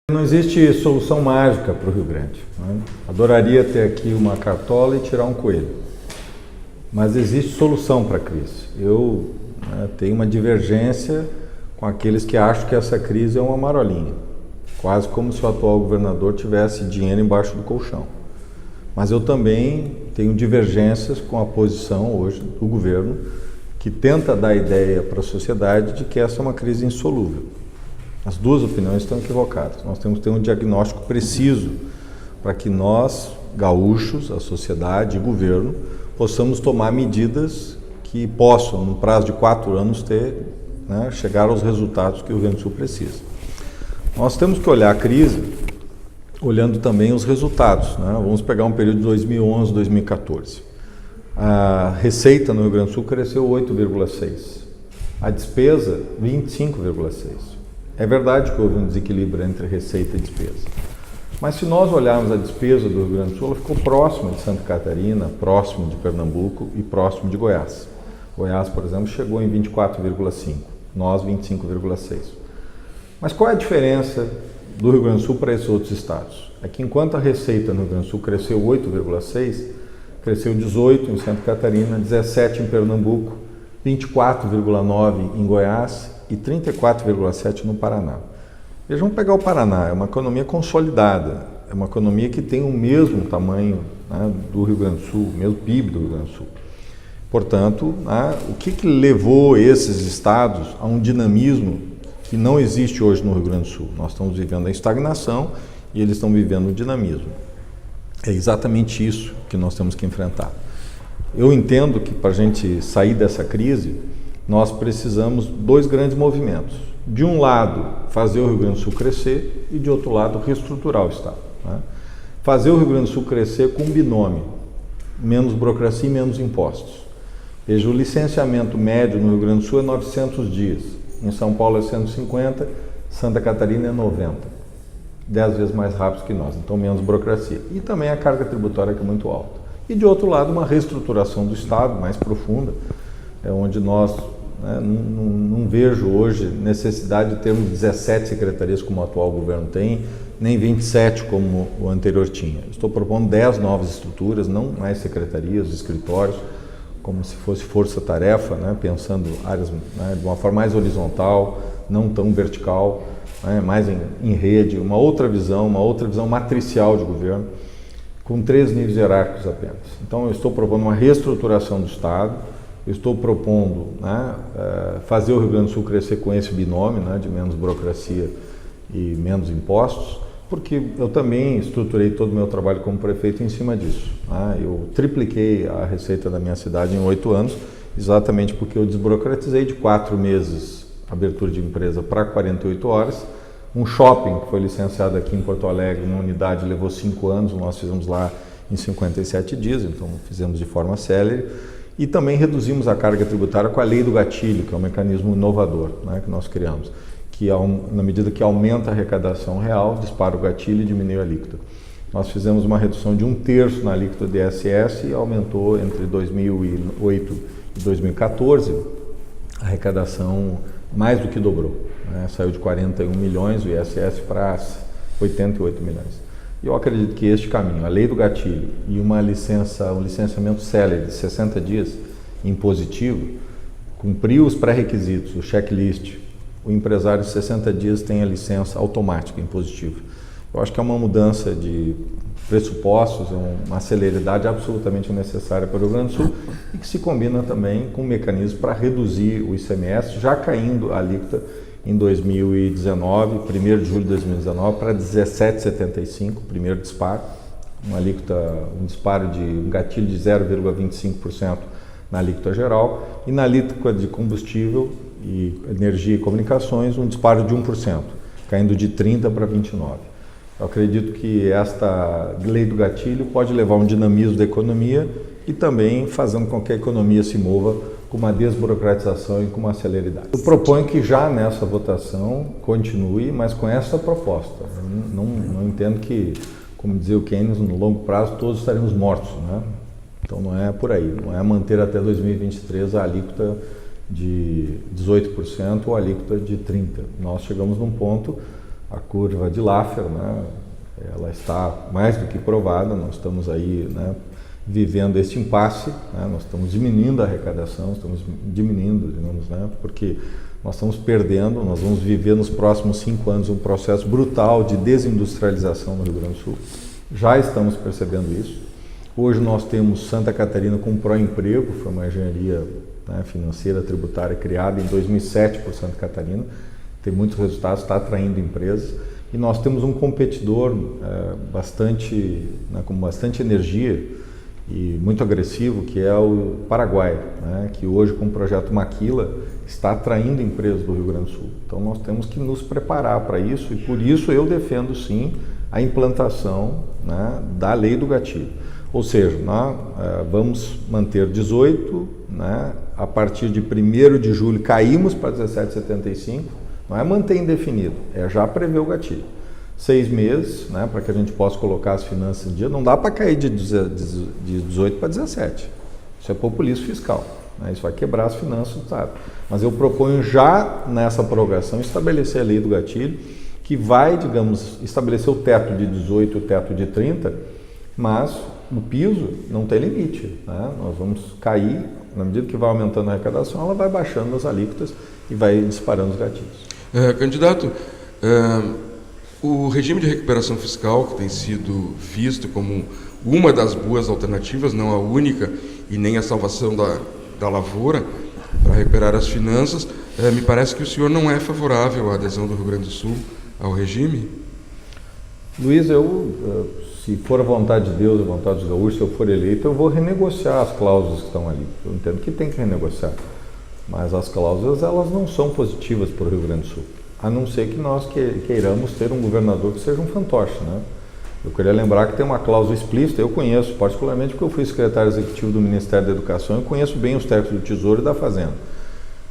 Não existe solução mágica para o Rio Grande, né? Adoraria ter aqui uma cartola e tirar um coelho, mas existe solução para a crise. Eu tenho uma divergência com aqueles que acham que essa crise é uma marolinha, quase como se o atual governador tivesse dinheiro embaixo do colchão. Mas eu também tenho divergências com a posição hoje do governo, que tenta dar a ideia para a sociedade de que essa é uma crise insolúvel. As duas opiniões estão equivocadas. Nós temos que ter um diagnóstico preciso para que nós, gaúchos, a sociedade e governo, possamos tomar medidas que possam, no prazo de 4 anos, chegar aos resultados que o Rio Grande do Sul precisa. Nós temos que olhar a crise olhando também os resultados, né? Vamos pegar um período de 2011, 2014. A receita no Rio Grande do Sul cresceu 8,6%. A despesa, 25,6%. É verdade que houve um desequilíbrio entre receita e despesa. Mas se nós olharmos a despesa do Rio Grande do Sul, ela ficou próxima de Santa Catarina, próximo de Pernambuco e próximo de Goiás. Goiás, por exemplo, chegou em 24,5%, nós 25,6%. Mas qual é a diferença do Rio Grande do Sul para esses outros estados? É que enquanto a receita no Rio Grande do Sul cresceu 8,6%, cresceu 18% em Santa Catarina, 17% em Pernambuco, 24,9% em Goiás e 34,7% no Paraná. Veja, vamos pegar o Paraná, é uma economia consolidada, é uma economia que tem o mesmo tamanho, né, do Rio Grande do Sul, o mesmo PIB do Rio Grande do Sul. Portanto, o que levou esses estados a um dinamismo que não existe hoje no Rio Grande do Sul? Nós estamos vivendo a estagnação e eles estão vivendo o dinamismo. É exatamente isso que nós temos que enfrentar. Eu entendo que para a gente sair dessa crise, nós precisamos de 2 grandes movimentos. De um lado, fazer o Rio Grande do Sul crescer e de outro lado, reestruturar o Estado, né? Fazer o Rio Grande do Sul crescer com um binômio, menos burocracia e menos impostos. Veja, o licenciamento médio no Rio Grande do Sul é 900 dias, em São Paulo é 150, Santa Catarina é 90, 10 vezes mais rápido que nós, então menos burocracia. E também a carga tributária que é muito alta. E de outro lado, uma reestruturação do Estado mais profunda, onde nós não vejo hoje necessidade de termos 17 secretarias como o atual governo tem, nem 27 como o anterior tinha. Estou propondo 10 novas estruturas, não mais secretarias, escritórios, como se fosse força-tarefa, né, pensando áreas, de uma forma mais horizontal, não tão vertical, mais em rede, uma outra visão matricial de governo, com 3 níveis hierárquicos apenas. Então, eu estou propondo uma reestruturação do Estado, eu estou propondo fazer o Rio Grande do Sul crescer com esse binômio, de menos burocracia e menos impostos, porque eu também estruturei todo o meu trabalho como prefeito em cima disso. Eu tripliquei a receita da minha cidade em 8 anos, exatamente porque eu desburocratizei de 4 meses abertura de empresa para 48 horas. Um shopping que foi licenciado aqui em Porto Alegre, uma unidade, levou 5 anos, nós fizemos lá em 57 dias, então fizemos de forma célere. E também reduzimos a carga tributária com a lei do gatilho, que é um mecanismo inovador, que nós criamos, que na medida que aumenta a arrecadação real, dispara o gatilho e diminui a alíquota. Nós fizemos uma redução de 1/3 na alíquota de ISS e aumentou entre 2008 e 2014 a arrecadação mais do que dobrou. Saiu de 41 milhões o ISS para 88 milhões. Eu acredito que este caminho, a lei do gatilho e um licenciamento célere de 60 dias impositivo, cumprir os pré-requisitos, o checklist, o empresário de 60 dias tem a licença automática impositiva. Eu acho que é uma mudança de pressupostos, uma celeridade absolutamente necessária para o Rio Grande do Sul e que se combina também com um mecanismo para reduzir o ICMS, já caindo a alíquota em 2019, 1º de julho de 2019, para 17,75, primeiro disparo, um disparo de um gatilho de 0,25% na alíquota geral, e na alíquota de combustível e energia e comunicações, um disparo de 1%, caindo de 30% para 29%. Eu acredito que esta lei do gatilho pode levar a um dinamismo da economia e também fazendo com que a economia se mova com uma desburocratização e com uma celeridade. Eu proponho que já nessa votação continue, mas com essa proposta. Eu não entendo que, como dizia o Keynes, no longo prazo todos estaremos mortos, né? Então não é por aí, não é manter até 2023 a alíquota de 18% ou a alíquota de 30%. Nós chegamos num ponto a curva de Laffer, né, ela está mais do que provada. Nós estamos aí, né, vivendo este impasse, né, nós estamos diminuindo a arrecadação, estamos diminuindo, digamos, né, porque nós estamos perdendo. Nós vamos viver nos próximos 5 anos um processo brutal de desindustrialização no Rio Grande do Sul. Já estamos percebendo isso. Hoje nós temos Santa Catarina com Proemprego, foi uma engenharia, né, financeira tributária criada em 2007 por Santa Catarina, tem muitos resultados, está atraindo empresas. E nós temos um competidor né, com bastante energia e muito agressivo, que é o Paraguai, né, que hoje com o projeto Maquila está atraindo empresas do Rio Grande do Sul. Então nós temos que nos preparar para isso, e por isso eu defendo sim a implantação, né, da lei do gatilho. Ou seja, nós vamos manter 18, né, a partir de 1º de julho caímos para 17,75, não é manter indefinido, é já prever o gatilho. 6 meses, né, para que a gente possa colocar as finanças em dia. Não dá para cair de 18 para 17. Isso é populismo fiscal, né? Isso vai quebrar as finanças do Estado. Mas eu proponho já nessa prorrogação estabelecer a lei do gatilho, que vai, digamos, estabelecer o teto de 18 e o teto de 30, mas o piso não tem limite, né? Nós vamos cair, na medida que vai aumentando a arrecadação, ela vai baixando as alíquotas e vai disparando os gatilhos. Candidato, o regime de recuperação fiscal, que tem sido visto como uma das boas alternativas, não a única, e nem a salvação da lavoura para recuperar as finanças, me parece que o senhor não é favorável à adesão do Rio Grande do Sul ao regime? Luiz, se for a vontade de Deus, a vontade dos gaúchos, se eu for eleito, eu vou renegociar as cláusulas que estão ali. Eu entendo que tem que renegociar, mas as cláusulas, elas não são positivas para o Rio Grande do Sul, a não ser que nós queiramos ter um governador que seja um fantoche, né? Eu queria lembrar que tem uma cláusula explícita. Eu conheço, particularmente porque eu fui secretário executivo do Ministério da Educação, eu conheço bem os técnicos do Tesouro e da Fazenda.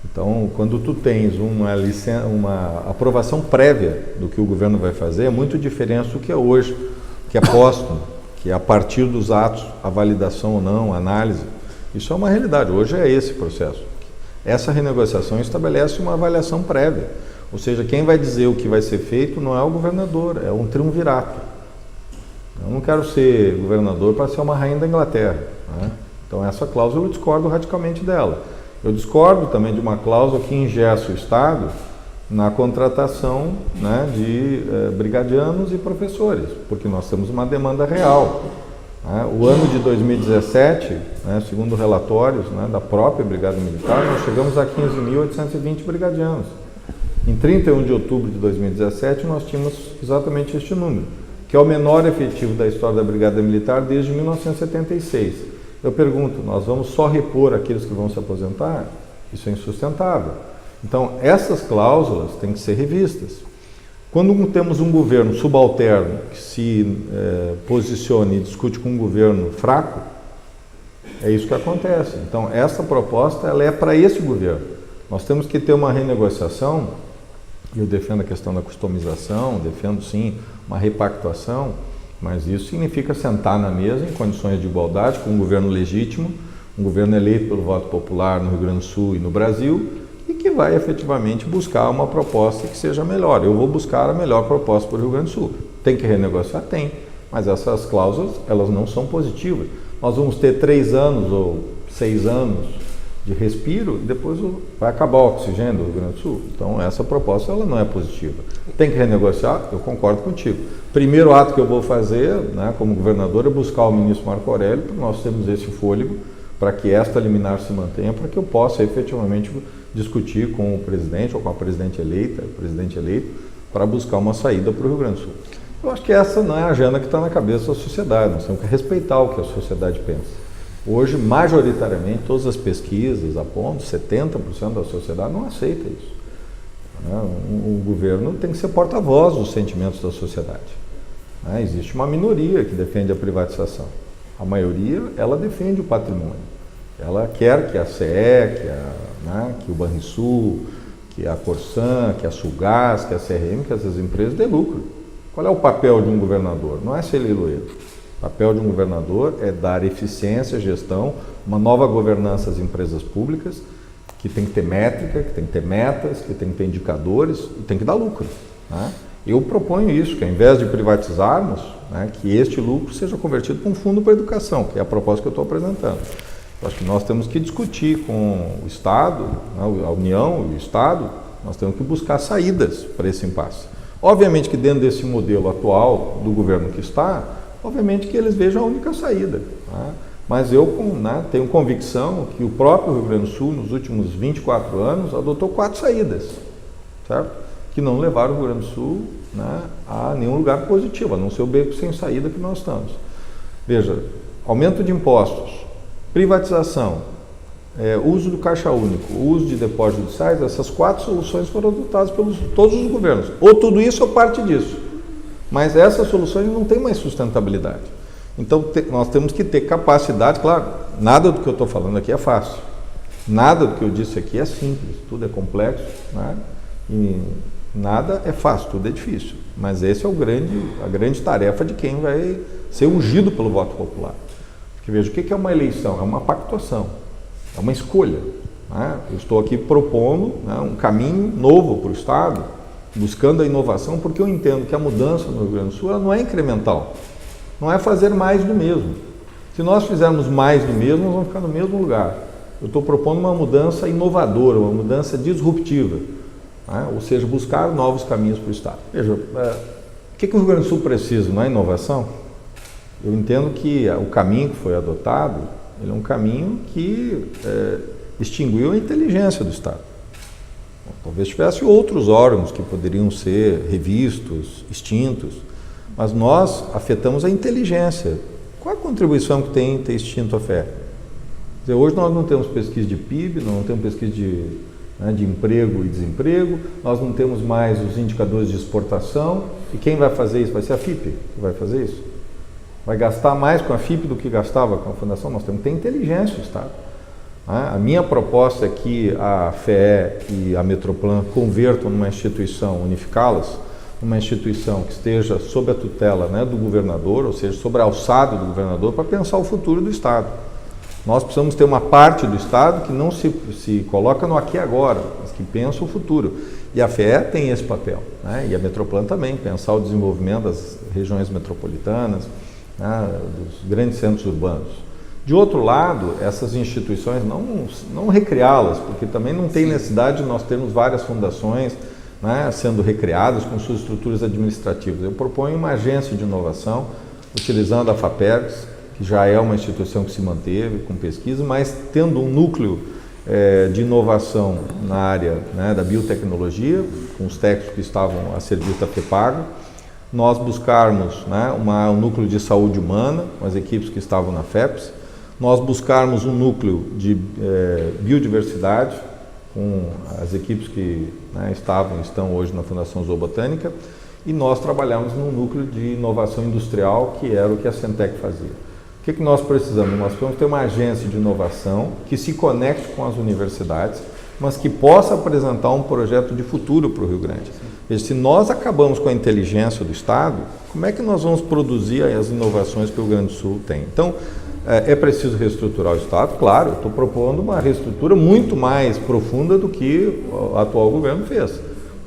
Então, quando tu tens uma aprovação prévia do que o governo vai fazer, é muito diferente do que é hoje, que é póstumo, que é a partir dos atos, a validação ou não, a análise. Isso é uma realidade. Hoje é esse processo. Essa renegociação estabelece uma avaliação prévia. Ou seja, quem vai dizer o que vai ser feito não é o governador, é um triunvirato. Eu não quero ser governador para ser uma rainha da Inglaterra, né? Então essa cláusula eu discordo radicalmente dela. Eu discordo também de uma cláusula que engessa o Estado na contratação, né, de brigadianos e professores, porque nós temos uma demanda real, né? O ano de 2017, né, segundo relatórios, né, da própria Brigada Militar, nós chegamos a 15.820 brigadianos. Em 31 de outubro de 2017, nós tínhamos exatamente este número, que é o menor efetivo da história da Brigada Militar desde 1976. Eu pergunto, nós vamos só repor aqueles que vão se aposentar? Isso é insustentável. Então, essas cláusulas têm que ser revistas. Quando temos um governo subalterno que se posicione e discute com um governo fraco, é isso que acontece. Então, essa proposta ela é para esse governo. Nós temos que ter uma renegociação. Eu defendo a questão da customização, defendo sim uma repactuação, mas isso significa sentar na mesa em condições de igualdade com um governo legítimo, um governo eleito pelo voto popular no Rio Grande do Sul e no Brasil, e que vai efetivamente buscar uma proposta que seja melhor. Eu vou buscar a melhor proposta para o Rio Grande do Sul. Tem que renegociar? Tem, mas essas cláusulas elas não são positivas. Nós vamos ter 3 anos ou 6 anos de respiro e depois vai acabar o oxigênio do Rio Grande do Sul. Então essa proposta ela não é positiva. Tem que renegociar? Eu concordo contigo. Primeiro ato que eu vou fazer, né, como governador, é buscar o ministro Marco Aurélio, para nós termos esse fôlego, para que esta liminar se mantenha, para que eu possa efetivamente discutir com o presidente ou com a presidente eleita, o presidente eleito, para buscar uma saída para o Rio Grande do Sul. Eu acho que essa não é a agenda que está na cabeça da sociedade. Nós temos que respeitar o que a sociedade pensa. Hoje, majoritariamente, todas as pesquisas apontam, 70% da sociedade não aceita isso. O governo tem que ser porta-voz dos sentimentos da sociedade. Existe uma minoria que defende a privatização. A maioria, ela defende o patrimônio. Ela quer que a CE, que o Banrisul, que a Corsan, que a Sulgás, que a CRM, que essas empresas dê lucro. Qual é o papel de um governador? Não é ser leiloeiro. O papel de um governador é dar eficiência, gestão, uma nova governança às empresas públicas, que tem que ter métrica, que tem que ter metas, que tem que ter indicadores e tem que dar lucro, né? Eu proponho isso, que ao invés de privatizarmos, né, que este lucro seja convertido para um fundo para a educação, que é a proposta que eu estou apresentando. Eu acho que nós temos que discutir com o Estado, né, a União e o Estado, nós temos que buscar saídas para esse impasse. Obviamente que dentro desse modelo atual do governo que está, obviamente que eles vejam a única saída. Né? Mas eu tenho convicção que o próprio Rio Grande do Sul, nos últimos 24 anos, adotou 4 saídas, certo? Que não levaram o Rio Grande do Sul, né, a nenhum lugar positivo, a não ser o beco sem saída que nós estamos. Veja, aumento de impostos, privatização, uso do caixa único, uso de depósitos judiciais, essas 4 soluções foram adotadas pelos todos os governos. Ou tudo isso ou parte disso. Mas essas soluções não têm mais sustentabilidade. Então nós temos que ter capacidade, claro, nada do que eu estou falando aqui é fácil. Nada do que eu disse aqui é simples, tudo é complexo, né? E nada é fácil, tudo é difícil. Mas esse é a grande tarefa de quem vai ser ungido pelo voto popular. Porque veja, o que é uma eleição? É uma pactuação, é uma escolha. Né? Eu estou aqui propondo, né, um caminho novo para o Estado, buscando a inovação, porque eu entendo que a mudança no Rio Grande do Sul ela não é incremental, não é fazer mais do mesmo. Se nós fizermos mais do mesmo, nós vamos ficar no mesmo lugar. Eu estou propondo uma mudança inovadora, uma mudança disruptiva, né? Ou seja, buscar novos caminhos para o Estado. Veja, o que o Rio Grande do Sul precisa? Não é inovação? Eu entendo que o caminho que foi adotado, ele é um caminho que extinguiu a inteligência do Estado. Talvez tivesse outros órgãos que poderiam ser revistos, extintos, mas nós afetamos a inteligência. Qual a contribuição que tem ter extinto a FE? Quer dizer, hoje nós não temos pesquisa de PIB, não temos pesquisa de emprego e desemprego, nós não temos mais os indicadores de exportação, e quem vai fazer isso? Vai ser a FIPE que vai fazer isso? Vai gastar mais com a FIPE do que gastava com a Fundação? Nós temos que ter inteligência do Estado. A minha proposta é que a FE e a Metroplan convertam numa instituição, unificá-las, uma instituição que esteja sob a tutela, né, do governador, ou seja, sob a alçada do governador, para pensar o futuro do Estado. Nós precisamos ter uma parte do Estado que não se coloca no aqui e agora, mas que pensa o futuro. E a FE tem esse papel, né, e a Metroplan também, pensar o desenvolvimento das regiões metropolitanas, né, dos grandes centros urbanos. De outro lado, essas instituições não recriá-las, porque também não tem necessidade de nós termos várias fundações, né, sendo recriadas com suas estruturas administrativas. Eu proponho uma agência de inovação, utilizando a FAPERGS, que já é uma instituição que se manteve com pesquisa, mas tendo um núcleo de inovação na área, né, da biotecnologia, com os técnicos que estavam a serviço da FEPAGO, nós buscarmos, né, um núcleo de saúde humana, com as equipes que estavam na FEPS, nós buscarmos um núcleo de biodiversidade, com as equipes que, né, estão hoje na Fundação Zoobotânica, e nós trabalhamos num núcleo de inovação industrial, que era o que a Centec fazia. O que nós precisamos? Nós precisamos ter uma agência de inovação que se conecte com as universidades, mas que possa apresentar um projeto de futuro para o Rio Grande. E se nós acabamos com a inteligência do Estado, como é que nós vamos produzir as inovações que o Rio Grande do Sul tem? Então, é preciso reestruturar o Estado, claro, eu estou propondo uma reestrutura muito mais profunda do que o atual governo fez.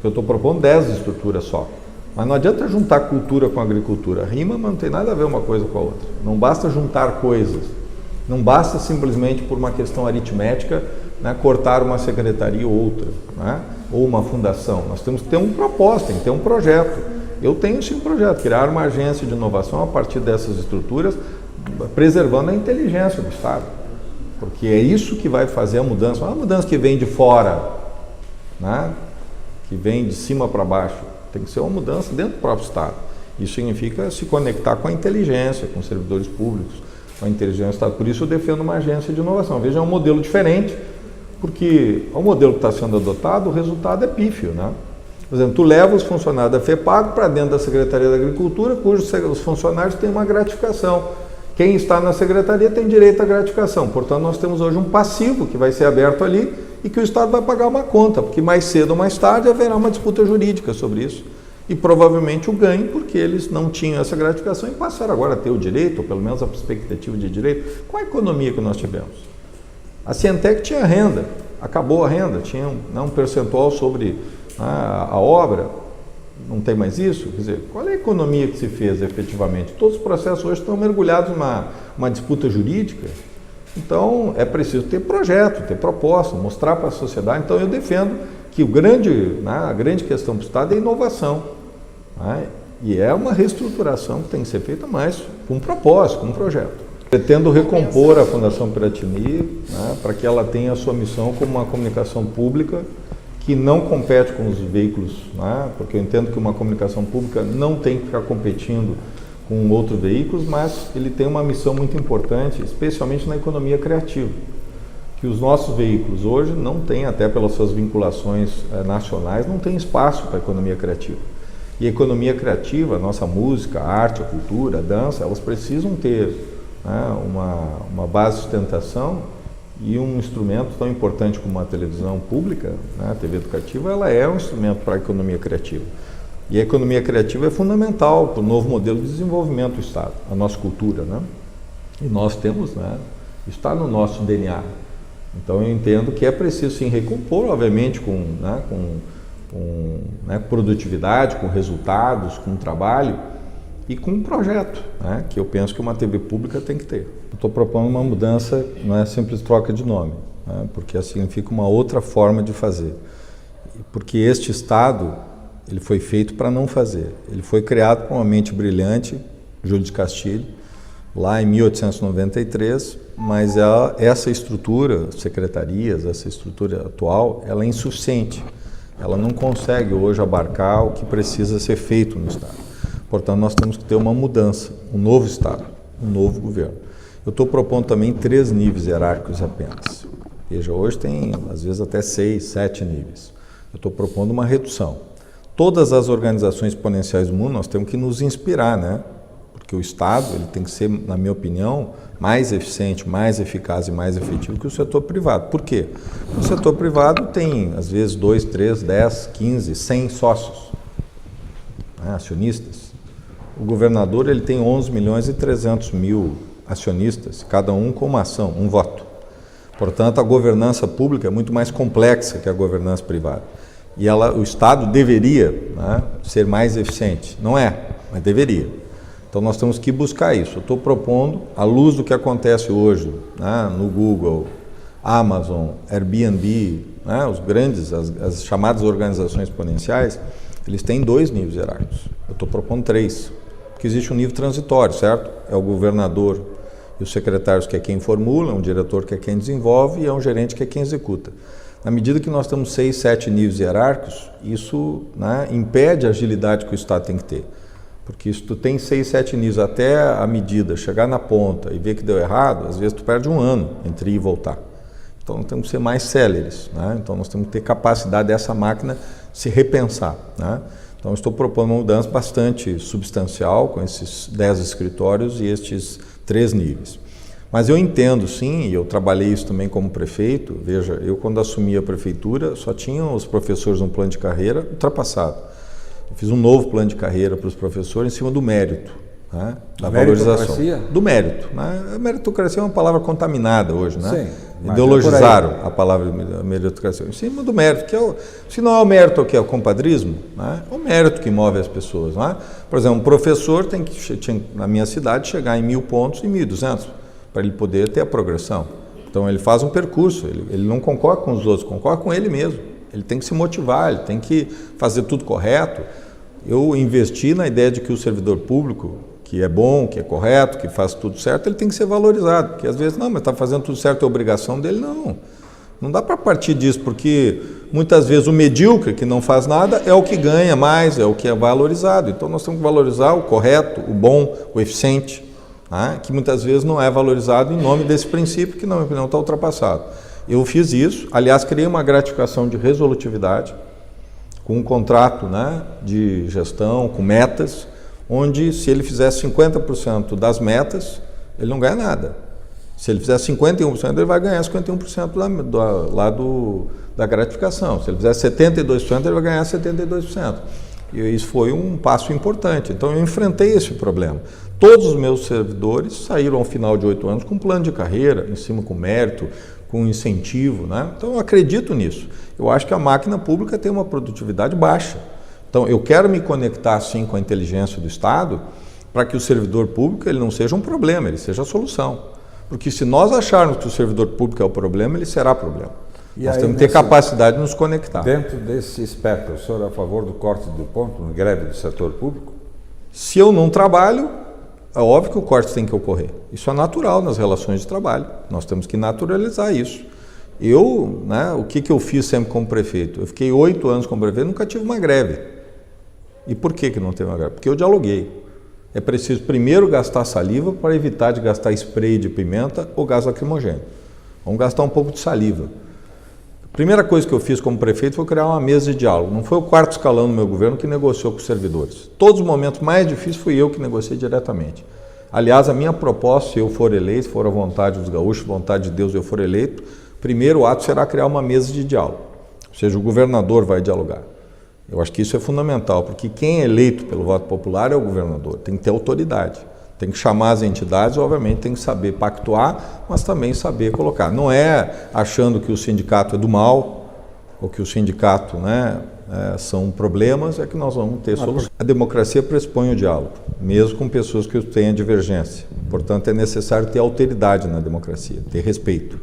Eu estou propondo 10 estruturas só. Mas não adianta juntar cultura com agricultura. Rima, mas não tem nada a ver uma coisa com a outra. Não basta juntar coisas. Não basta simplesmente por uma questão aritmética, né, cortar uma secretaria ou outra, né, ou uma fundação. Nós temos que ter um propósito, tem que ter um projeto. Eu tenho sim um projeto, criar uma agência de inovação a partir dessas estruturas, preservando a inteligência do Estado, porque é isso que vai fazer a mudança, não é uma mudança que vem de fora, né? Que vem de cima para baixo, tem que ser uma mudança dentro do próprio Estado. Isso significa se conectar com a inteligência, com os servidores públicos, com a inteligência do Estado. Por isso eu defendo uma agência de inovação. Veja, é um modelo diferente, porque o modelo que está sendo adotado, o resultado é pífio, né? Por exemplo, tu leva os funcionários da FEPAGO para dentro da Secretaria da Agricultura, cujos os funcionários têm uma gratificação. Quem está na secretaria tem direito à gratificação. Portanto, nós temos hoje um passivo que vai ser aberto ali e que o Estado vai pagar uma conta, porque mais cedo ou mais tarde haverá uma disputa jurídica sobre isso. E provavelmente o ganho, porque eles não tinham essa gratificação e passaram agora a ter o direito, ou pelo menos a perspectiva de direito. Qual a economia que nós tivemos? A Cientec tinha renda, acabou a renda, tinha um percentual sobre a obra. não tem mais isso? Quer dizer, qual é a economia que se fez efetivamente? Todos os processos hoje estão mergulhados numa disputa jurídica. Então, é preciso ter projeto, ter proposta, mostrar para a sociedade. Então, eu defendo que a grande questão do Estado é a inovação. Né? E é uma reestruturação que tem que ser feita mais com um propósito, com um projeto. Pretendo recompor a Fundação Piratini, né, para que ela tenha a sua missão como uma comunicação pública que não compete com os veículos, né, porque eu entendo que uma comunicação pública não tem que ficar competindo com outros veículos, mas ele tem uma missão muito importante, especialmente na economia criativa, que os nossos veículos hoje não têm, até pelas suas vinculações nacionais, não tem espaço para a economia criativa. E a economia criativa, a nossa música, a arte, a cultura, a dança, elas precisam ter uma base de sustentação, e um instrumento tão importante como a televisão pública, né, a TV educativa, ela é um instrumento para a economia criativa. E a economia criativa é fundamental para o novo modelo de desenvolvimento do Estado, a nossa cultura, né? E nós temos, né, isso está no nosso DNA. Então eu entendo que é preciso sim recompor, obviamente, com produtividade, com resultados, com trabalho, e com um projeto, né, que eu penso que uma TV pública tem que ter. Estou propondo uma mudança, não é simples troca de nome, né, porque significa uma outra forma de fazer. Porque este Estado, ele foi feito para não fazer. Ele foi criado por uma mente brilhante, Júlio de Castilho, lá em 1893, mas essa estrutura, secretarias, essa estrutura atual, ela é insuficiente. Ela não consegue hoje abarcar o que precisa ser feito no Estado. Portanto, nós temos que ter uma mudança, um novo Estado, um novo governo. Eu estou propondo também 3 níveis hierárquicos apenas. Veja, hoje tem, às vezes, até 6, 7 níveis. Eu estou propondo uma redução. Todas as organizações exponenciais do mundo, nós temos que nos inspirar, né? Porque o Estado, ele tem que ser, na minha opinião, mais eficiente, mais eficaz e mais efetivo que o setor privado. Por quê? O setor privado tem, às vezes, 2, 3, 10, 15, 100 sócios, né, acionistas. O governador, ele tem 11.300.000 acionistas, cada um com uma ação, um voto. Portanto, a governança pública é muito mais complexa que a governança privada. E o Estado deveria, né, ser mais eficiente. Não é, mas deveria. Então, nós temos que buscar isso. Eu estou propondo, à luz do que acontece hoje, né, no Google, Amazon, Airbnb, né, os grandes, as chamadas organizações exponenciais, eles têm 2 níveis hierárquicos. Eu estou propondo 3. Porque existe um nível transitório, certo? É o governador e os secretários que é quem formula, um diretor que é quem desenvolve e é um gerente que é quem executa. Na medida que nós temos 6, 7 níveis hierárquicos, isso, né, impede a agilidade que o Estado tem que ter. Porque se tu tem 6, 7 níveis até a medida chegar na ponta e ver que deu errado, às vezes tu perde um ano entre ir e voltar. Então nós temos que ser mais céleres, né? Então nós temos que ter capacidade dessa máquina se repensar, né? Então, estou propondo uma mudança bastante substancial com esses 10 escritórios e estes 3 níveis. Mas eu entendo, sim, e eu trabalhei isso também como prefeito. Veja, eu quando assumi a prefeitura, só tinham os professores um plano de carreira ultrapassado. Eu fiz um novo plano de carreira para os professores em cima do mérito, né, da valorização. Do mérito. Né? A meritocracia é uma palavra contaminada hoje, né? Sim. Ideologizaram a palavra meritocracia em cima do mérito, que se não é o mérito, o que é o compadrismo, né? É o mérito que move as pessoas, né? Por exemplo, um professor tinha na minha cidade chegar em 1.000 pontos e 1.200 para ele poder ter a progressão. Então ele faz um percurso, ele não concorda com os outros, concorda com ele mesmo. Ele tem que se motivar, ele tem que fazer tudo correto. Eu investi na ideia de que o servidor público, que é bom, que é correto, que faz tudo certo, ele tem que ser valorizado. Porque às vezes, não, mas está fazendo tudo certo, é obrigação dele. Não dá para partir disso, porque muitas vezes o medíocre, que não faz nada, é o que ganha mais, é o que é valorizado. Então nós temos que valorizar o correto, o bom, o eficiente, né, que muitas vezes não é valorizado em nome desse princípio que, na minha opinião, está ultrapassado. Eu fiz isso, aliás, criei uma gratificação de resolutividade, com um contrato, né, de gestão, com metas, onde se ele fizer 50% das metas, ele não ganha nada. Se ele fizer 51%, ele vai ganhar 51% da gratificação. Se ele fizer 72%, ele vai ganhar 72%. E isso foi um passo importante. Então eu enfrentei esse problema. Todos os meus servidores saíram ao final de 8 anos com um plano de carreira, em cima com mérito, com incentivo, né? Então eu acredito nisso. Eu acho que a máquina pública tem uma produtividade baixa. Então, eu quero me conectar, sim, com a inteligência do Estado para que o servidor público ele não seja um problema, ele seja a solução. Porque se nós acharmos que o servidor público é o problema, ele será problema. E nós aí, temos que ter capacidade de nos conectar. Dentro desse espectro, o senhor é a favor do corte do ponto no greve do setor público? Se eu não trabalho, é óbvio que o corte tem que ocorrer. Isso é natural nas relações de trabalho. Nós temos que naturalizar isso. Eu, o que eu fiz sempre como prefeito? Eu fiquei 8 anos como prefeito e nunca tive uma greve. E por que não teve uma greve? Porque eu dialoguei. É preciso primeiro gastar saliva para evitar de gastar spray de pimenta ou gás lacrimogêneo. Vamos gastar um pouco de saliva. A primeira coisa que eu fiz como prefeito foi criar uma mesa de diálogo. Não foi o 4º escalão do meu governo que negociou com os servidores. Todos os momentos mais difíceis fui eu que negociei diretamente. Aliás, a minha proposta, se eu for eleito, se for a vontade dos gaúchos, vontade de Deus, eu for eleito, o primeiro ato será criar uma mesa de diálogo. Ou seja, o governador vai dialogar. Eu acho que isso é fundamental, porque quem é eleito pelo voto popular é o governador, tem que ter autoridade, tem que chamar as entidades, obviamente tem que saber pactuar, mas também saber colocar. Não é achando que o sindicato é do mal, ou que o sindicato são problemas, é que nós vamos ter solução. A democracia pressupõe o diálogo, mesmo com pessoas que tenham divergência. Portanto, é necessário ter alteridade na democracia, ter respeito.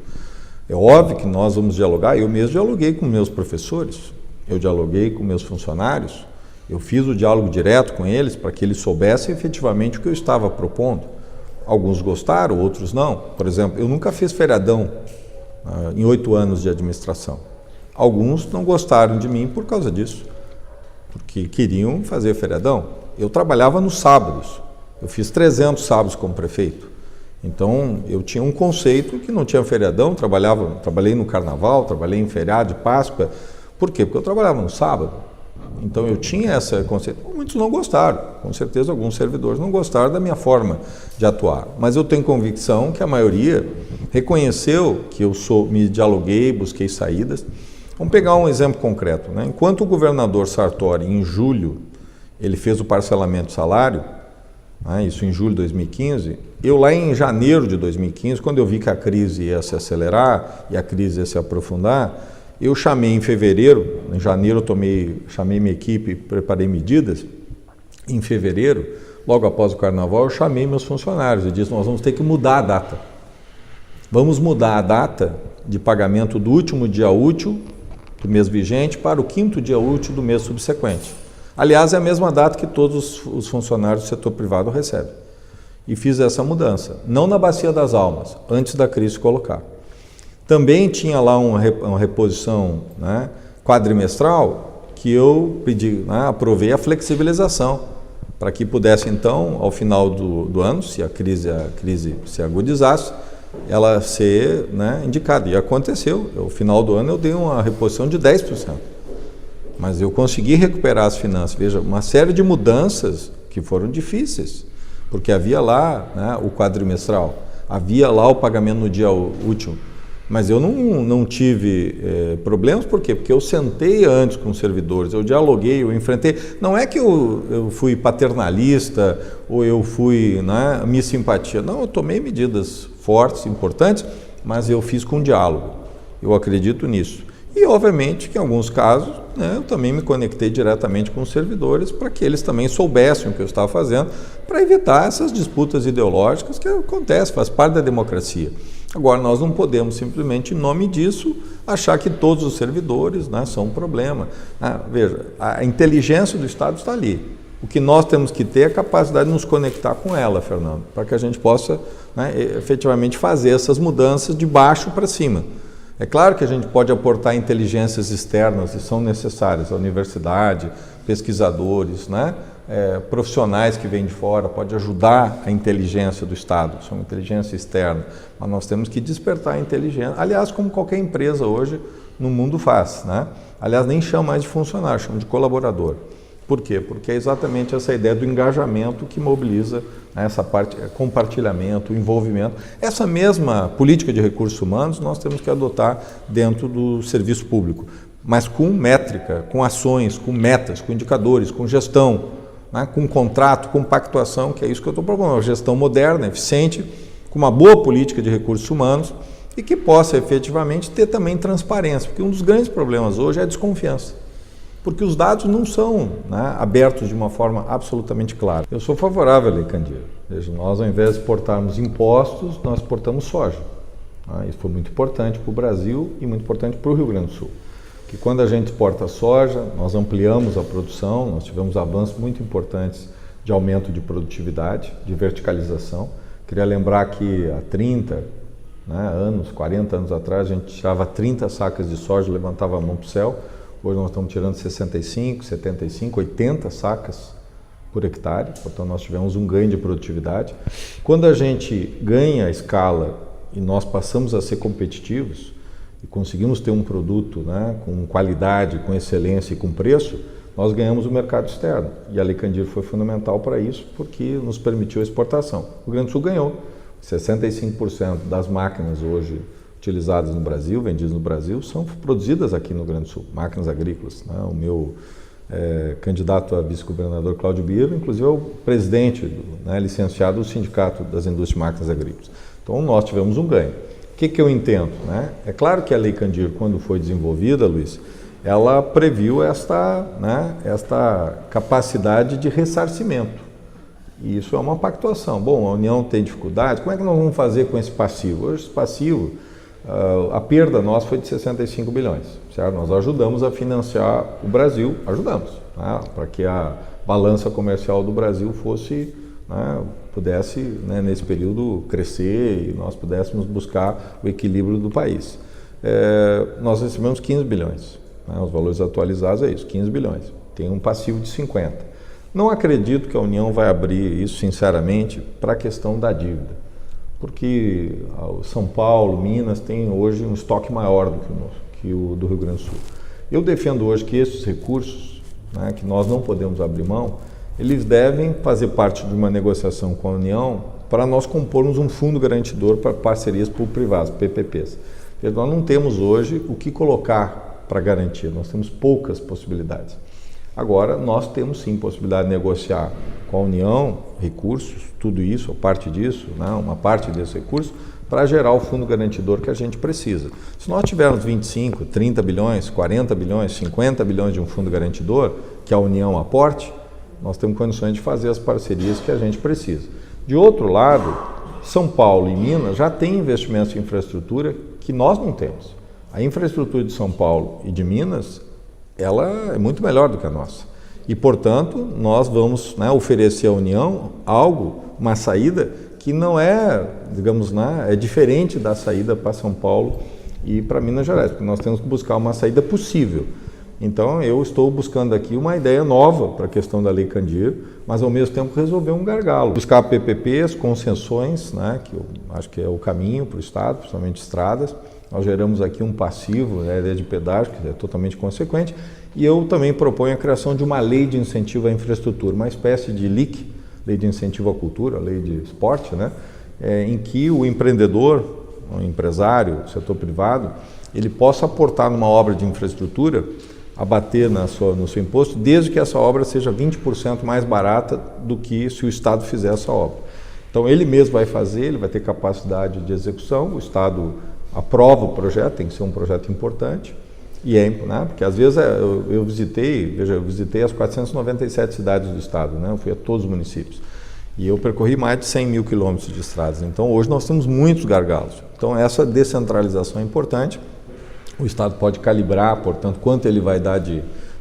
É óbvio que nós vamos dialogar, eu mesmo dialoguei com meus professores, eu dialoguei com meus funcionários, eu fiz o diálogo direto com eles para que eles soubessem efetivamente o que eu estava propondo. Alguns gostaram, outros não. Por exemplo, eu nunca fiz feriadão em 8 anos de administração. Alguns não gostaram de mim por causa disso, porque queriam fazer feriadão. Eu trabalhava nos sábados, eu fiz 300 sábados como prefeito. Então, eu tinha um conceito que não tinha feriadão, trabalhei no carnaval, trabalhei em feriado de Páscoa. Por quê? Porque eu trabalhava no sábado. Então eu tinha esse conceito. Muitos não gostaram, com certeza alguns servidores não gostaram da minha forma de atuar. Mas eu tenho convicção que a maioria reconheceu que eu me dialoguei, busquei saídas. Vamos pegar um exemplo concreto. Enquanto o governador Sartori, em julho, ele fez o parcelamento do salário, isso em julho de 2015, eu lá em janeiro de 2015, quando eu vi que a crise ia se acelerar e a crise ia se aprofundar, eu chamei em fevereiro, em janeiro chamei minha equipe, preparei medidas. Em fevereiro, logo após o carnaval, eu chamei meus funcionários e disse, nós vamos ter que mudar a data. Vamos mudar a data de pagamento do último dia útil do mês vigente para o 5º dia útil do mês subsequente. Aliás, é a mesma data que todos os funcionários do setor privado recebem. E fiz essa mudança, não na Bacia das Almas, antes da crise colocar. Também tinha lá uma reposição quadrimestral que eu aprovei a flexibilização para que pudesse então, ao final do ano, se a crise se agudizasse, ela ser indicada. E aconteceu, ao final do ano eu dei uma reposição de 10%. Mas eu consegui recuperar as finanças. Veja, uma série de mudanças que foram difíceis, porque havia lá o quadrimestral, havia lá o pagamento no dia útil. Mas eu não tive problemas, por quê? Porque eu sentei antes com os servidores, eu dialoguei, eu enfrentei. Não é que eu fui paternalista ou eu fui minha simpatia. Não, eu tomei medidas fortes, importantes, mas eu fiz com diálogo. Eu acredito nisso. E, obviamente, que em alguns casos, eu também me conectei diretamente com os servidores para que eles também soubessem o que eu estava fazendo, para evitar essas disputas ideológicas que acontecem, faz parte da democracia. Agora, nós não podemos simplesmente, em nome disso, achar que todos os servidores são um problema. Veja, a inteligência do Estado está ali. O que nós temos que ter é a capacidade de nos conectar com ela, Fernando, para que a gente possa efetivamente fazer essas mudanças de baixo para cima. É claro que a gente pode aportar inteligências externas e são necessárias, a universidade, pesquisadores, profissionais que vêm de fora, pode ajudar a inteligência do Estado, são inteligência externa, mas nós temos que despertar a inteligência, aliás, como qualquer empresa hoje no mundo faz, aliás, nem chama mais de funcionário, chama de colaborador. Por quê? Porque é exatamente essa ideia do engajamento que mobiliza essa parte, compartilhamento, envolvimento. Essa mesma política de recursos humanos nós temos que adotar dentro do serviço público, mas com métrica, com ações, com metas, com indicadores, com gestão, com contrato, com pactuação, que é isso que eu estou propondo, uma gestão moderna, eficiente, com uma boa política de recursos humanos e que possa efetivamente ter também transparência, porque um dos grandes problemas hoje é a desconfiança. porque os dados não são, né, abertos de uma forma absolutamente clara. Eu sou favorável à Lei Candir. Veja, nós, ao invés de exportarmos impostos, nós exportamos soja. Isso foi muito importante para o Brasil e muito importante para o Rio Grande do Sul. Que quando a gente exporta soja, nós ampliamos a produção, nós tivemos avanços muito importantes de aumento de produtividade, de verticalização. Queria lembrar que há 30 anos, 40 anos atrás, a gente tirava 30 sacas de soja e levantava a mão para o céu. Hoje nós estamos tirando 65, 75, 80 sacas por hectare, portanto nós tivemos um ganho de produtividade. Quando a gente ganha a escala e nós passamos a ser competitivos e conseguimos ter um produto, né, com qualidade, com excelência e com preço, nós ganhamos o mercado externo. E a Lei Candir foi fundamental para isso, porque nos permitiu a exportação. O Rio Grande do Sul ganhou. 65% das máquinas hoje utilizadas no Brasil, vendidas no Brasil, são produzidas aqui no Rio Grande do Sul, máquinas agrícolas. Né? O meu candidato a vice-governador, Cláudio Birro, inclusive é o presidente, licenciado do Sindicato das Indústrias de Máquinas Agrícolas. Então, nós tivemos um ganho. O que eu entendo? Né? É claro que a Lei Candir, quando foi desenvolvida, Luiz, ela previu esta capacidade de ressarcimento. E isso é uma pactuação. Bom, a União tem dificuldade, como é que nós vamos fazer com esse passivo? Hoje, esse passivo, a perda nossa foi de 65 bilhões, certo? Nós ajudamos a financiar o Brasil, ajudamos, né? Para que a balança comercial do Brasil pudesse, nesse período, crescer e nós pudéssemos buscar o equilíbrio do país. Nós recebemos 15 bilhões, né? Os valores atualizados é isso, 15 bilhões. Tem um passivo de 50. Não acredito que a União vai abrir isso, sinceramente, para a questão da dívida, porque São Paulo, Minas, tem hoje um estoque maior do que o do Rio Grande do Sul. Eu defendo hoje que esses recursos, né, que nós não podemos abrir mão, eles devem fazer parte de uma negociação com a União para nós compormos um fundo garantidor para parcerias público-privadas, PPPs. Porque nós não temos hoje o que colocar para garantir, nós temos poucas possibilidades. Agora, nós temos sim possibilidade de negociar com a União recursos, tudo isso, ou parte disso, né, uma parte desses recursos, para gerar o fundo garantidor que a gente precisa. Se nós tivermos 25, 30 bilhões, 40 bilhões, 50 bilhões de um fundo garantidor, que a União aporte, nós temos condições de fazer as parcerias que a gente precisa. De outro lado, São Paulo e Minas já têm investimentos em infraestrutura que nós não temos. A infraestrutura de São Paulo e de Minas, ela é muito melhor do que a nossa. E, portanto, nós vamos oferecer à União uma saída que não é, digamos, é diferente da saída para São Paulo e para Minas Gerais, porque nós temos que buscar uma saída possível. Então, eu estou buscando aqui uma ideia nova para a questão da Lei Candir, mas, ao mesmo tempo, resolver um gargalo. Buscar PPPs, concessões, que eu acho que é o caminho para o Estado, principalmente estradas. Nós geramos aqui um passivo, a ideia de pedágio, que é totalmente consequente, e eu também proponho a criação de uma lei de incentivo à infraestrutura, uma espécie de LIC, Lei de Incentivo à Cultura, Lei de Esporte, em que o empreendedor, o empresário, o setor privado, ele possa aportar numa obra de infraestrutura, abater no seu imposto, desde que essa obra seja 20% mais barata do que se o Estado fizer essa obra. Então, ele mesmo vai fazer, ele vai ter capacidade de execução, o Estado aprova o projeto, tem que ser um projeto importante, e porque às vezes eu visitei as 497 cidades do Estado, eu fui a todos os municípios, e eu percorri mais de 100 mil quilômetros de estradas, então hoje nós temos muitos gargalos. Então essa descentralização é importante, o Estado pode calibrar, portanto, quanto ele vai dar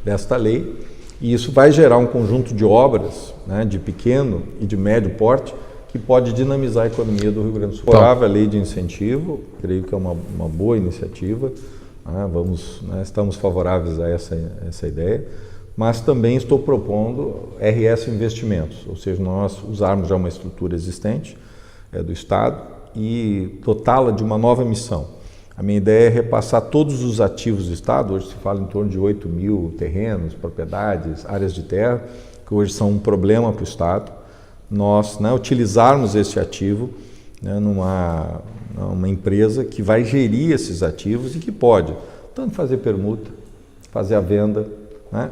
desta lei, e isso vai gerar um conjunto de obras, de pequeno e de médio porte, que pode dinamizar a economia do Rio Grande do Sul. Favorável à lei de incentivo, creio que é uma boa iniciativa, estamos favoráveis a essa ideia, mas também estou propondo RS Investimentos, ou seja, nós usarmos já uma estrutura existente do Estado e dotá-la de uma nova missão. A minha ideia é repassar todos os ativos do Estado, hoje se fala em torno de 8 mil terrenos, propriedades, áreas de terra, que hoje são um problema para o Estado. Nós utilizarmos esse ativo numa empresa que vai gerir esses ativos e que pode tanto fazer permuta, fazer a venda,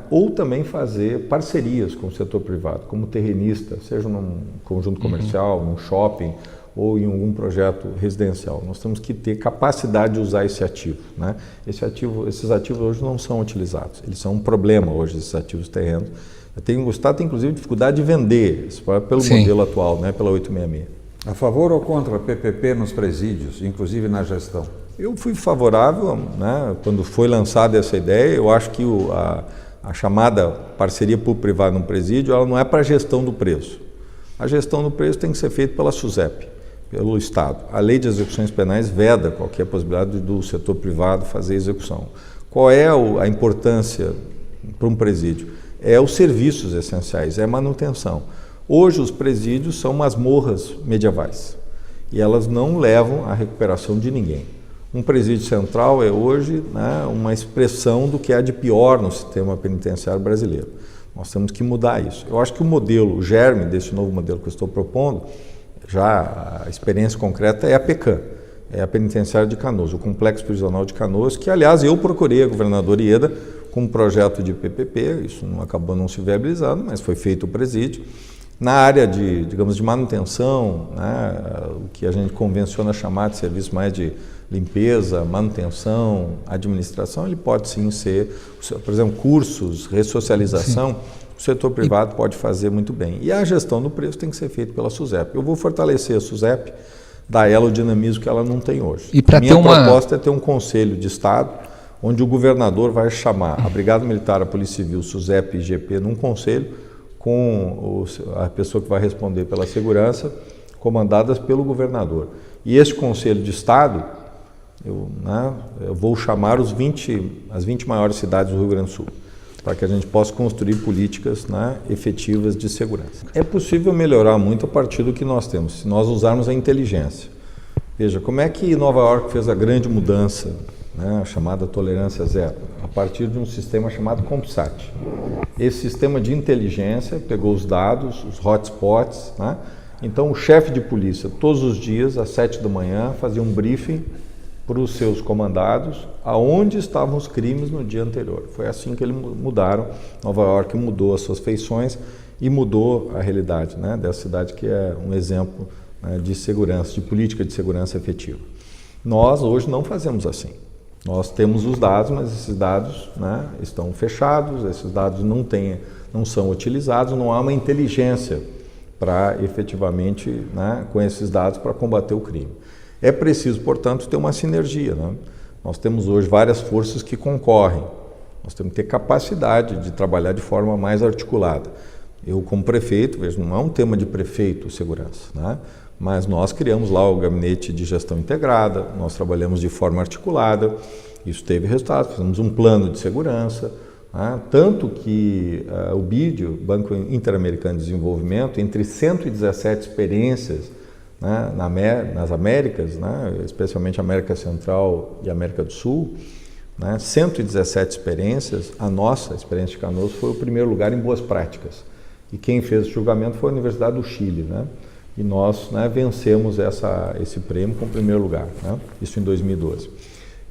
ou também fazer parcerias com o setor privado, como terrenista, seja num conjunto comercial, num shopping ou em algum projeto residencial. Nós temos que ter capacidade de usar esse ativo, né? Esses ativos hoje não são utilizados, eles são um problema hoje, esses ativos terrenos. O Estado tem inclusive dificuldade de vender, pelo Sim. modelo atual, né? Pela 866. A favor ou contra a PPP nos presídios, inclusive na gestão? Eu fui favorável, né? Quando foi lançada essa ideia. Eu acho que a chamada parceria público-privada no presídio, ela não é para a gestão do preso. A gestão do preso tem que ser feita pela SUSEP, pelo Estado. A lei de execuções penais veda qualquer possibilidade do setor privado fazer execução. Qual é a importância para um presídio? É os serviços essenciais, é a manutenção. Hoje os presídios são masmorras medievais e elas não levam à recuperação de ninguém. Um presídio central é hoje, né, uma expressão do que há de pior no sistema penitenciário brasileiro. Nós temos que mudar isso. Eu acho que o germe desse novo modelo que eu estou propondo, já a experiência concreta é a PECAM, é a Penitenciária de Canoas, o Complexo Prisional de Canoas, que aliás eu procurei a governadora Ieda com um projeto de PPP, isso acabou não se viabilizando, mas foi feito o presídio. Na área de, digamos, de manutenção, né, o que a gente convenciona chamar de serviço mais de limpeza, manutenção, administração, ele pode sim ser, por exemplo, cursos, ressocialização, sim. O setor privado pode fazer muito bem. E a gestão do preço tem que ser feita pela SUSEP. Eu vou fortalecer a SUSEP, dar a ela o dinamismo que ela não tem hoje. E a minha proposta é ter um conselho de Estado, onde o governador vai chamar a Brigada Militar, a Polícia Civil, SUSEP e IGP num conselho, com a pessoa que vai responder pela segurança, comandadas pelo governador. E esse Conselho de Estado, eu vou chamar as 20 maiores cidades do Rio Grande do Sul, para que a gente possa construir políticas, né, efetivas de segurança. É possível melhorar muito a partir do que nós temos, se nós usarmos a inteligência. Veja, como é que Nova York fez a grande mudança, né, a chamada tolerância zero, a partir de um sistema chamado CompSat. Esse sistema de inteligência pegou os dados, os hotspots, né? Então o chefe de polícia, todos os dias, às 7 da manhã, fazia um briefing para os seus comandados aonde estavam os crimes no dia anterior. Foi assim que eles mudaram. Nova York mudou as suas feições e mudou a realidade, né, dessa cidade que é um exemplo, né, de segurança, de política de segurança efetiva. Nós hoje não fazemos assim. Nós temos os dados, mas esses dados, né, estão fechados, esses dados não são utilizados, não há uma inteligência para efetivamente, né, com esses dados para combater o crime. É preciso, portanto, ter uma sinergia, né? Nós temos hoje várias forças que concorrem, nós temos que ter capacidade de trabalhar de forma mais articulada. Eu, como prefeito, vejo, não é um tema de prefeito segurança, né? Mas nós criamos lá o Gabinete de Gestão Integrada, nós trabalhamos de forma articulada, isso teve resultado, fizemos um plano de segurança, né? Tanto que o BID, o Banco Interamericano de Desenvolvimento, entre 117 experiências, né, nas Américas, né, especialmente América Central e América do Sul, né, 117 experiências, a nossa experiência de Canoas foi o primeiro lugar em boas práticas. E quem fez o julgamento foi a Universidade do Chile, né? E nós, né, vencemos esse prêmio com o primeiro lugar, né? Isso em 2012.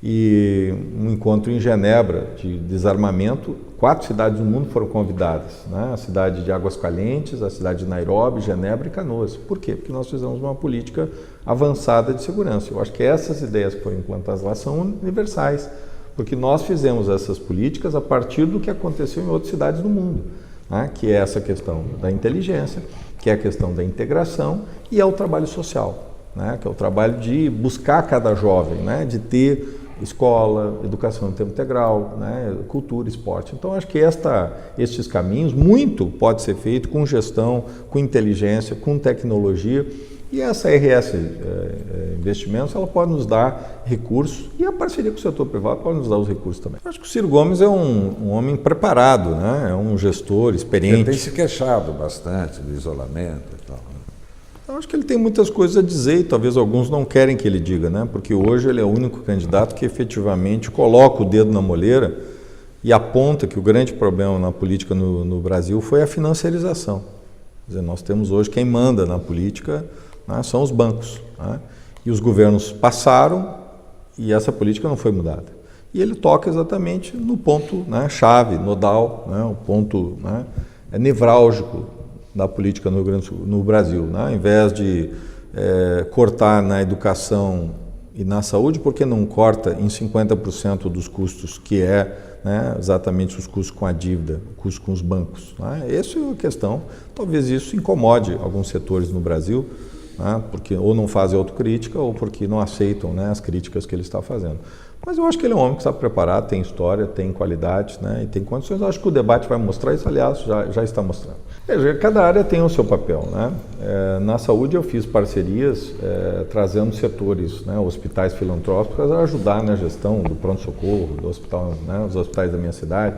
E um encontro em Genebra de desarmamento, 4 cidades do mundo foram convidadas, né? A cidade de Águas Calientes, a cidade de Nairobi, Genebra e Canoas. Por quê? Porque nós fizemos uma política avançada de segurança. Eu acho que essas ideias que foram implantadas lá são universais, porque nós fizemos essas políticas a partir do que aconteceu em outras cidades do mundo, né? Que é essa questão da inteligência, que é a questão da integração e é o trabalho social, né? Que é o trabalho de buscar cada jovem, né? De ter escola, educação em tempo integral, né? Cultura, esporte. Então, acho que estes caminhos, muito pode ser feito com gestão, com inteligência, com tecnologia. E essa RS Investimentos, ela pode nos dar recursos e a parceria com o setor privado pode nos dar os recursos também. Acho que o Ciro Gomes é um homem preparado, né? É um gestor experiente. Ele tem se queixado bastante do isolamento e tal. Eu acho que ele tem muitas coisas a dizer e talvez alguns não querem que ele diga, né? Porque hoje ele é o único candidato que efetivamente coloca o dedo na moleira e aponta que o grande problema na política no Brasil foi a financiarização. Quer dizer, nós temos hoje quem manda na política, né, são os bancos, né? E os governos passaram e essa política não foi mudada. E ele toca exatamente no ponto, né, chave, nodal, né, o ponto, né, nevrálgico da política no Brasil, né? Ao invés de cortar na educação e na saúde, por que não corta em 50% dos custos, que é, né, exatamente os custos com a dívida, o custo com os bancos? Né? Essa é a questão. Talvez isso incomode alguns setores no Brasil, né, porque ou não fazem autocrítica ou porque não aceitam, né, as críticas que ele está fazendo. Mas eu acho que ele é um homem que está preparado, tem história, tem qualidade, né, e tem condições. Eu acho que o debate vai mostrar isso, aliás, já está mostrando. Veja, cada área tem o seu papel. Né? Na saúde eu fiz parcerias trazendo setores, né, hospitais filantrópicos para ajudar na gestão do pronto-socorro, do hospital, né, os hospitais da minha cidade,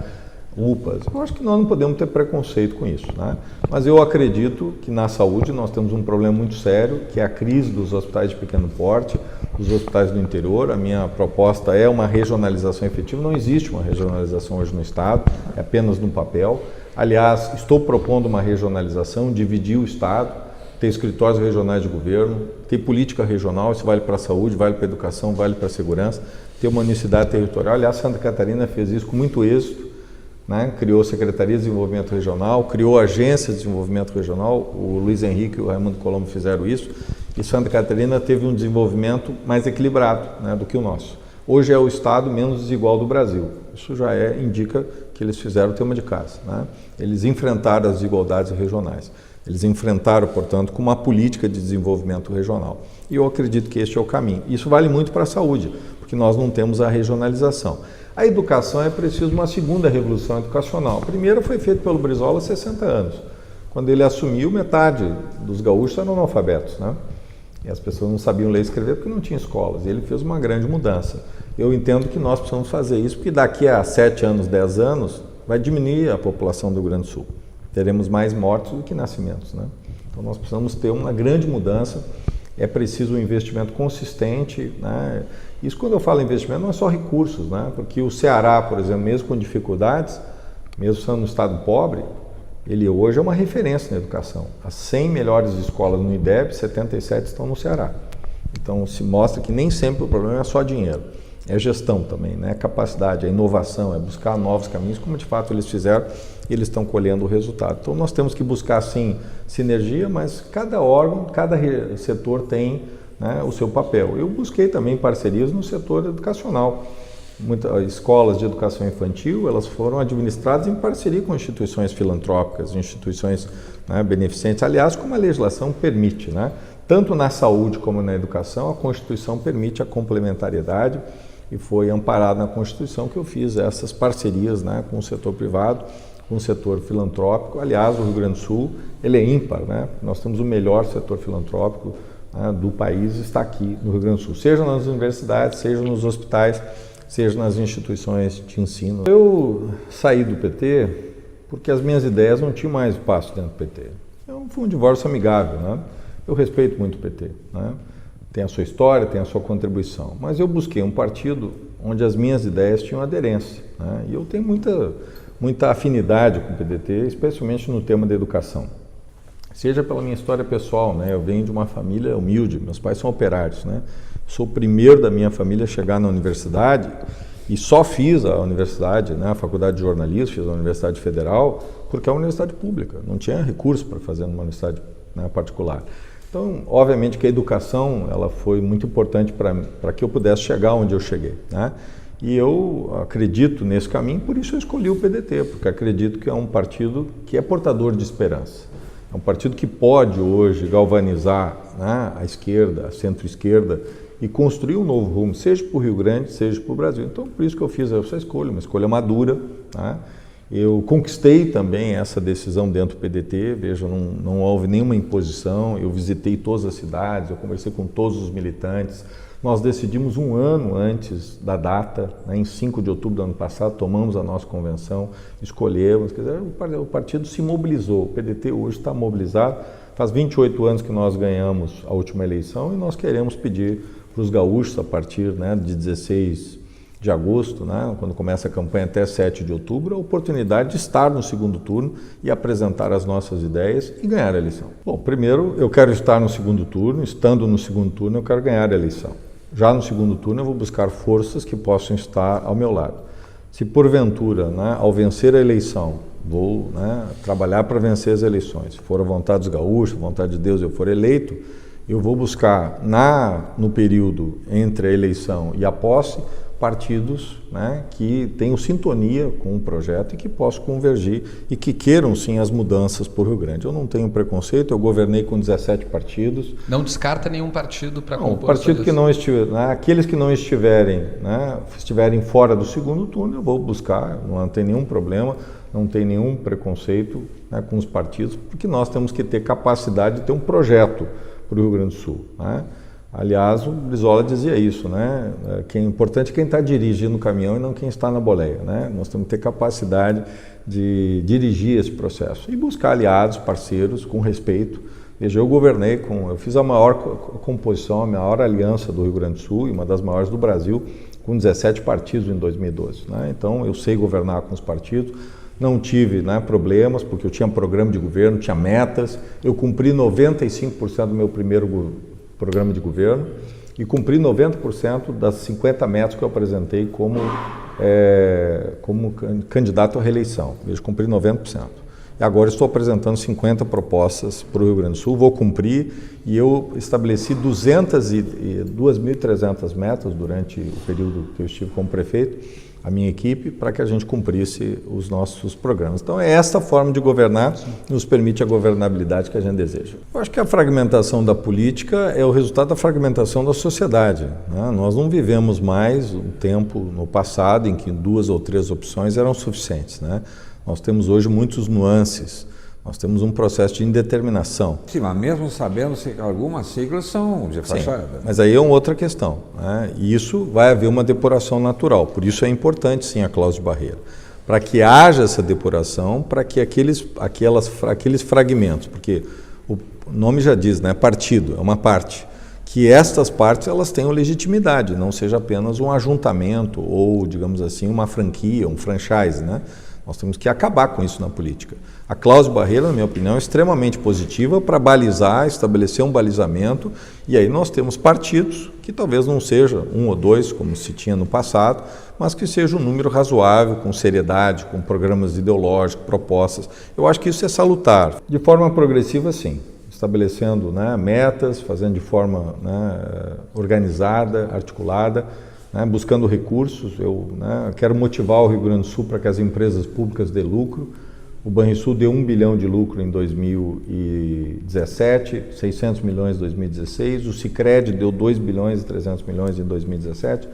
UPAs. Eu acho que nós não podemos ter preconceito com isso. Né? Mas eu acredito que na saúde nós temos um problema muito sério, que é a crise dos hospitais de pequeno porte, dos hospitais do interior. A minha proposta é uma regionalização efetiva. Não existe uma regionalização hoje no Estado, é apenas no papel. Aliás, estou propondo uma regionalização, dividir o Estado, ter escritórios regionais de governo, ter política regional, isso vale para a saúde, vale para a educação, vale para a segurança, ter uma unicidade territorial. Aliás, Santa Catarina fez isso com muito êxito, né? Criou Secretaria de Desenvolvimento Regional, criou Agência de Desenvolvimento Regional, o Luiz Henrique e o Raimundo Colombo fizeram isso, e Santa Catarina teve um desenvolvimento mais equilibrado, né, do que o nosso. Hoje é o estado menos desigual do Brasil. Isso já indica que eles fizeram o tema de casa. Né? Eles enfrentaram as desigualdades regionais. Eles enfrentaram, portanto, com uma política de desenvolvimento regional. E eu acredito que este é o caminho. Isso vale muito para a saúde, porque nós não temos a regionalização. A educação é preciso uma segunda revolução educacional. A primeira foi feita pelo Brizola há 60 anos. Quando ele assumiu, metade dos gaúchos eram analfabetos, né? E as pessoas não sabiam ler e escrever porque não tinha escolas. E ele fez uma grande mudança. Eu entendo que nós precisamos fazer isso, porque daqui a 7 anos, 10 anos, vai diminuir a população do Rio Grande do Sul. Teremos mais mortes do que nascimentos, né? Então nós precisamos ter uma grande mudança. É preciso um investimento consistente, né? Isso, quando eu falo investimento, não é só recursos, né? Porque o Ceará, por exemplo, mesmo com dificuldades, mesmo sendo um estado pobre, ele hoje é uma referência na educação. As 100 melhores escolas no IDEB, 77 estão no Ceará. Então se mostra que nem sempre o problema é só dinheiro, é gestão também, né? É capacidade, é inovação, é buscar novos caminhos, como de fato eles fizeram, e eles estão colhendo o resultado. Então nós temos que buscar sim sinergia, mas cada órgão, cada setor tem, né, o seu papel. Eu busquei também parcerias no setor educacional. Muitas escolas de educação infantil, elas foram administradas em parceria com instituições filantrópicas, instituições, né, beneficentes, aliás, como a legislação permite, né? Tanto na saúde como na educação, a Constituição permite a complementariedade e foi amparado na Constituição que eu fiz essas parcerias, né, com o setor privado, com o setor filantrópico. Aliás, o Rio Grande do Sul, ele é ímpar, né? Nós temos o melhor setor filantrópico, né, do país, está aqui no Rio Grande do Sul, seja nas universidades, seja nos hospitais, seja nas instituições de ensino. Eu saí do PT porque as minhas ideias não tinham mais espaço dentro do PT. Foi um divórcio amigável, né? Eu respeito muito o PT, né? Tem a sua história, tem a sua contribuição, mas eu busquei um partido onde as minhas ideias tinham aderência, né? E eu tenho muita afinidade com o PDT, especialmente no tema da educação. Seja pela minha história pessoal, né? Eu venho de uma família humilde, meus pais são operários, né? Sou o primeiro da minha família a chegar na universidade e só fiz a universidade, né, a faculdade de jornalismo, fiz a Universidade Federal, porque é uma universidade pública, não tinha recurso para fazer numa universidade, né, particular. Então, obviamente que a educação ela foi muito importante para que eu pudesse chegar onde eu cheguei, né? E eu acredito nesse caminho, por isso eu escolhi o PDT, porque acredito que é um partido que é portador de esperança. É um partido que pode hoje galvanizar, né, a esquerda, a centro-esquerda, e construir um novo rumo, seja para o Rio Grande, seja para o Brasil. Então, por isso que eu fiz essa escolha, uma escolha madura, né? Eu conquistei também essa decisão dentro do PDT, veja, não houve nenhuma imposição, eu visitei todas as cidades, eu conversei com todos os militantes. Nós decidimos um ano antes da data, né, em 5 de outubro do ano passado, tomamos a nossa convenção, escolhemos, quer dizer, o partido se mobilizou, o PDT hoje está mobilizado, faz 28 anos que nós ganhamos a última eleição e nós queremos pedir para os gaúchos, a partir, né, de 16 de agosto, né, quando começa a campanha até 7 de outubro, a oportunidade de estar no segundo turno e apresentar as nossas ideias e ganhar a eleição. Bom, primeiro eu quero estar no segundo turno, estando no segundo turno eu quero ganhar a eleição. Já no segundo turno eu vou buscar forças que possam estar ao meu lado. Se porventura, né, ao vencer a eleição, vou, né, trabalhar para vencer as eleições, se for a vontade dos gaúchos, a vontade de Deus, eu for eleito, eu vou buscar no período entre a eleição e a posse partidos, né, que tenham sintonia com o projeto e que possam convergir e que queiram sim as mudanças para o Rio Grande. Eu não tenho preconceito, eu governei com 17 partidos. Não descarta nenhum partido para compor? Partido que não estiver, né, aqueles que não estiverem, né, estiverem fora do segundo turno, eu vou buscar, não tem nenhum problema, não tem nenhum preconceito, né, com os partidos, porque nós temos que ter capacidade de ter um projeto para o Rio Grande do Sul, né? Aliás, o Brizola dizia isso, né? Que é importante quem está dirigindo o caminhão e não quem está na boleia, né? Nós temos que ter capacidade de dirigir esse processo e buscar aliados, parceiros, com respeito. Veja, eu fiz a maior composição, a maior aliança do Rio Grande do Sul e uma das maiores do Brasil, com 17 partidos em 2012, né? Então, eu sei governar com os partidos. Não tive, né, problemas, porque eu tinha programa de governo, tinha metas. Eu cumpri 95% do meu primeiro programa de governo e cumpri 90% das 50 metas que eu apresentei como candidato à reeleição. Veja, cumpri 90%. E agora estou apresentando 50 propostas para o Rio Grande do Sul, vou cumprir, e eu estabeleci 2.300 metas durante o período que eu estive como prefeito, a minha equipe, para que a gente cumprisse os nossos programas. Então, é esta forma de governar que nos permite a governabilidade que a gente deseja. Eu acho que a fragmentação da política é o resultado da fragmentação da sociedade, né? Nós não vivemos mais um tempo no passado em que 2 ou 3 opções eram suficientes, né? Nós temos hoje muitos nuances. Nós temos um processo de indeterminação. Sim, mas mesmo sabendo que algumas siglas são de fachada. Mas aí é uma outra questão, né? E isso vai haver uma depuração natural. Por isso é importante, sim, a cláusula de barreira. Para que haja essa depuração, para que aqueles fragmentos, porque o nome já diz, né? Partido, é uma parte. Que estas partes elas tenham legitimidade, não seja apenas um ajuntamento ou, digamos assim, uma franquia, um franchise, né? Nós temos que acabar com isso na política. A cláusula de barreira, na minha opinião, é extremamente positiva para balizar, estabelecer um balizamento, e aí nós temos partidos, que talvez não seja 1 ou 2, como se tinha no passado, mas que seja um número razoável, com seriedade, com programas ideológicos, propostas. Eu acho que isso é salutar. De forma progressiva, sim. Estabelecendo, né, metas, fazendo de forma, né, organizada, articulada, né, buscando recursos. Eu, né, quero motivar o Rio Grande do Sul para que as empresas públicas dê lucro. O Banrisul deu 1 bilhão de lucro em 2017, 600 milhões em 2016. O Sicredi deu 2 bilhões e 300 milhões em 2017.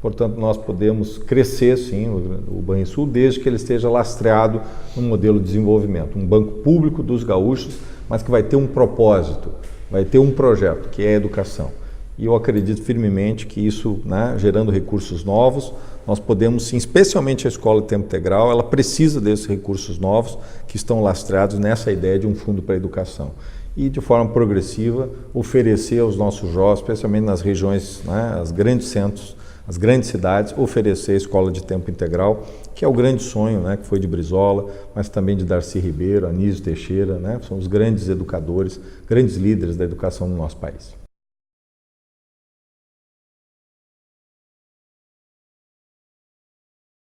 Portanto, nós podemos crescer, sim, o Banrisul, desde que ele esteja lastreado no modelo de desenvolvimento. Um banco público dos gaúchos, mas que vai ter um propósito, vai ter um projeto, que é a educação. E eu acredito firmemente que isso, né, gerando recursos novos, nós podemos, sim, especialmente a escola de tempo integral, ela precisa desses recursos novos que estão lastreados nessa ideia de um fundo para a educação. E, de forma progressiva, oferecer aos nossos jovens, especialmente nas regiões, né, os grandes centros, as grandes cidades, oferecer a escola de tempo integral, que é o grande sonho, né, que foi de Brizola, mas também de Darcy Ribeiro, Anísio Teixeira, né, são os grandes educadores, grandes líderes da educação no nosso país.